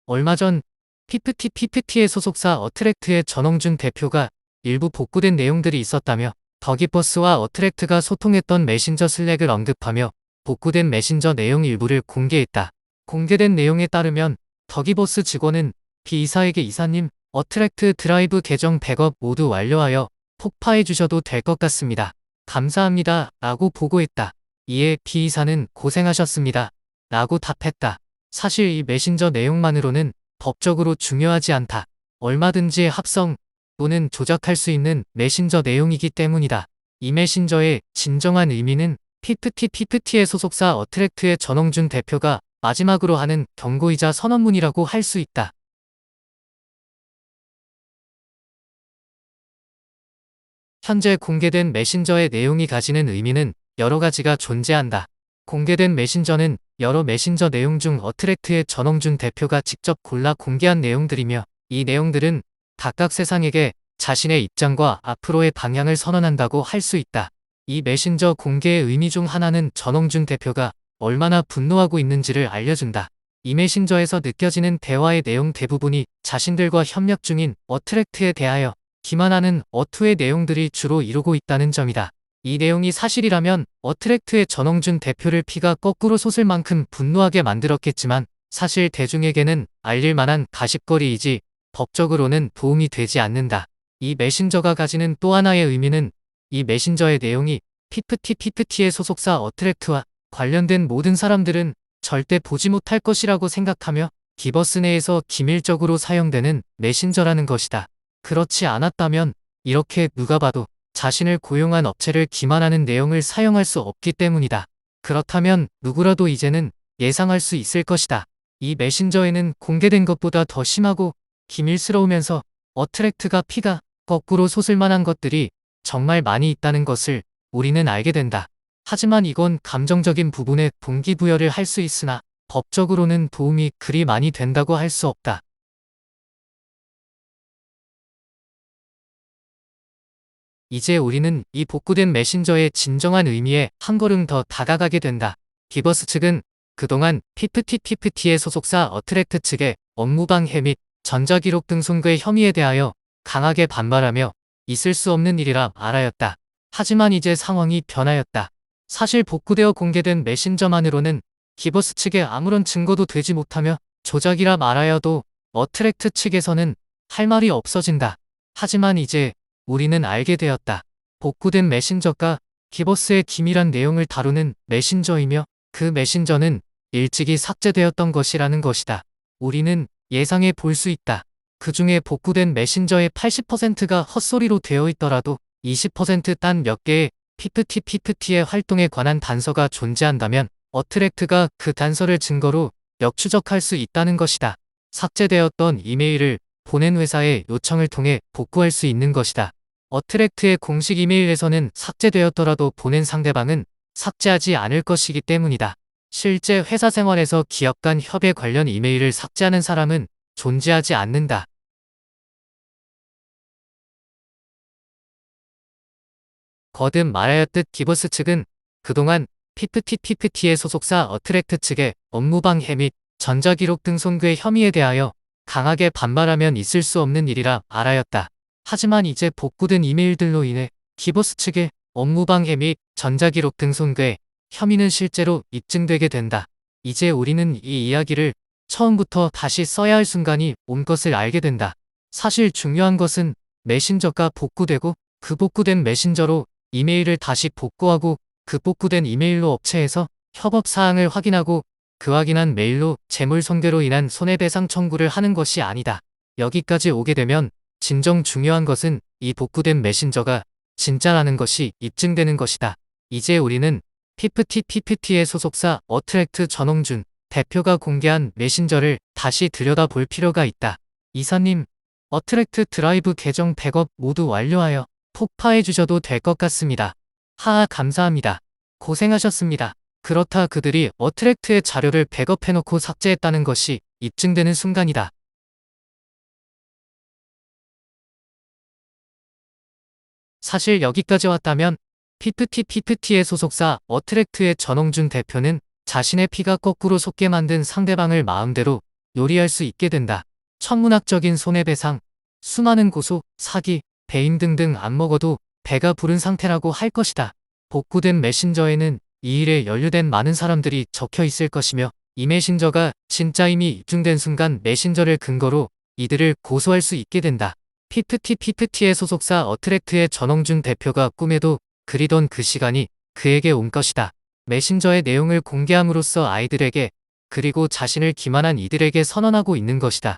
얼마 전 PFT의 소속사 어트랙트의 전홍준 대표가 일부 복구된 내용들이 있었다며 더기버스와 어트랙트가 소통했던 메신저 슬랙을 언급하며 복구된 메신저 내용 일부를 공개했다. 공개된 내용에 따르면 더기버스 직원은 B이사에게 이사님, 어트랙트 드라이브 계정 백업 모두 완료하여 폭파해 주셔도 될 것 같습니다. 감사합니다. 라고 보고했다. 이에 B이사는 고생하셨습니다. 라고 답했다. 사실 이 메신저 내용만으로는 법적으로 중요하지 않다. 얼마든지 합성 또는 조작할 수 있는 메신저 내용이기 때문이다. 이 메신저의 진정한 의미는 PFT의 소속사 어트랙트의 전홍준 대표가 마지막으로 하는 경고이자 선언문이라고 할 수 있다. 현재 공개된 메신저의 내용이 가지는 의미는 여러 가지가 존재한다. 공개된 메신저는 여러 메신저 내용 중 어트랙트의 전홍준 대표가 직접 골라 공개한 내용들이며 이 내용들은 각각 세상에게 자신의 입장과 앞으로의 방향을 선언한다고 할 수 있다. 이 메신저 공개의 의미 중 하나는 전홍준 대표가 얼마나 분노하고 있는지를 알려준다. 이 메신저에서 느껴지는 대화의 내용 대부분이 자신들과 협력 중인 어트랙트에 대하여 기만하는 어투의 내용들이 주로 이루고 있다는 점이다. 이 내용이 사실이라면 어트랙트의 전홍준 대표를 피가 거꾸로 솟을 만큼 분노하게 만들었겠지만 사실 대중에게는 알릴 만한 가십거리이지 법적으로는 도움이 되지 않는다. 이 메신저가 가지는 또 하나의 의미는 이 메신저의 내용이 PFT의 소속사 어트랙트와 관련된 모든 사람들은 절대 보지 못할 것이라고 생각하며 기버스 내에서 기밀적으로 사용되는 메신저라는 것이다. 그렇지 않았다면 이렇게 누가 봐도 자신을 고용한 업체를 기만하는 내용을 사용할 수 없기 때문이다. 그렇다면 누구라도 이제는 예상할 수 있을 것이다. 이 메신저에는 공개된 것보다 더 심하고 기밀스러우면서 어트랙트가 피가 거꾸로 솟을 만한 것들이 정말 많이 있다는 것을 우리는 알게 된다. 하지만 이건 감정적인 부분에 동기부여를 할 수 있으나 법적으로는 도움이 그리 많이 된다고 할 수 없다. 이제 우리는 이 복구된 메신저의 진정한 의미에 한 걸음 더 다가가게 된다. 기버스 측은 그동안 PFT의 소속사 어트랙트 측의 업무방해 및 전자기록 등송의 혐의에 대하여 강하게 반발하며 있을 수 없는 일이라 알아였다. 하지만 이제 상황이 변하였다. 사실 복구되어 공개된 메신저만으로는 기버스 측에 아무런 증거도 되지 못하며 조작이라 말하여도 어트랙트 측에서는 할 말이 없어진다. 하지만 이제 우리는 알게 되었다. 복구된 메신저가 기버스의 기밀한 내용을 다루는 메신저이며 그 메신저는 일찍이 삭제되었던 것이라는 것이다. 우리는 예상해 볼 수 있다. 그 중에 복구된 메신저의 80%가 헛소리로 되어 있더라도 20% 단 몇 개의 PFT의 활동에 관한 단서가 존재한다면 어트랙트가 그 단서를 증거로 역추적할 수 있다는 것이다. 삭제되었던 이메일을 보낸 회사의 요청을 통해 복구할 수 있는 것이다. 어트랙트의 공식 이메일에서는 삭제되었더라도 보낸 상대방은 삭제하지 않을 것이기 때문이다. 실제 회사 생활에서 기업 간 협의 관련 이메일을 삭제하는 사람은 존재하지 않는다. 거듭 말하였듯 기버스 측은 그동안 PFT의 소속사 어트랙트 측의 업무방해 및 전자기록 등송의 혐의에 대하여 강하게 반발하면 있을 수 없는 일이라 알아였다. 하지만 이제 복구된 이메일들로 인해 기버스 측의 업무방해 및 전자기록 등송의 혐의는 실제로 입증되게 된다. 이제 우리는 이 이야기를 처음부터 다시 써야 할 순간이 온 것을 알게 된다. 사실 중요한 것은 메신저가 복구되고 그 복구된 메신저로 이메일을 다시 복구하고 그 복구된 이메일로 업체에서 협업사항을 확인하고 그 확인한 메일로 재물손괴로 인한 손해배상 청구를 하는 것이 아니다. 여기까지 오게 되면 진정 중요한 것은 이 복구된 메신저가 진짜라는 것이 입증되는 것이다. 이제 우리는 PFT의 소속사 어트랙트 전홍준 대표가 공개한 메신저를 다시 들여다볼 필요가 있다. 이사님, 어트랙트 드라이브 계정 백업 모두 완료하여 폭파해 주셔도 될 것 같습니다. 하하 감사합니다. 고생하셨습니다. 그렇다 그들이 어트랙트의 자료를 백업해놓고 삭제했다는 것이 입증되는 순간이다. 사실 여기까지 왔다면 PFT의 소속사 어트랙트의 전홍준 대표는 자신의 피가 거꾸로 솟게 만든 상대방을 마음대로 요리할 수 있게 된다. 천문학적인 손해배상, 수많은 고소, 사기, 배임 등등 안 먹어도 배가 부른 상태라고 할 것이다. 복구된 메신저에는 이 일에 연루된 많은 사람들이 적혀 있을 것이며 이 메신저가 진짜임이 입증된 순간 메신저를 근거로 이들을 고소할 수 있게 된다. 피프티의 소속사 어트랙트의 전홍준 대표가 꿈에도 그리던 그 시간이 그에게 온 것이다. 메신저의 내용을 공개함으로써 아이들에게 그리고 자신을 기만한 이들에게 선언하고 있는 것이다.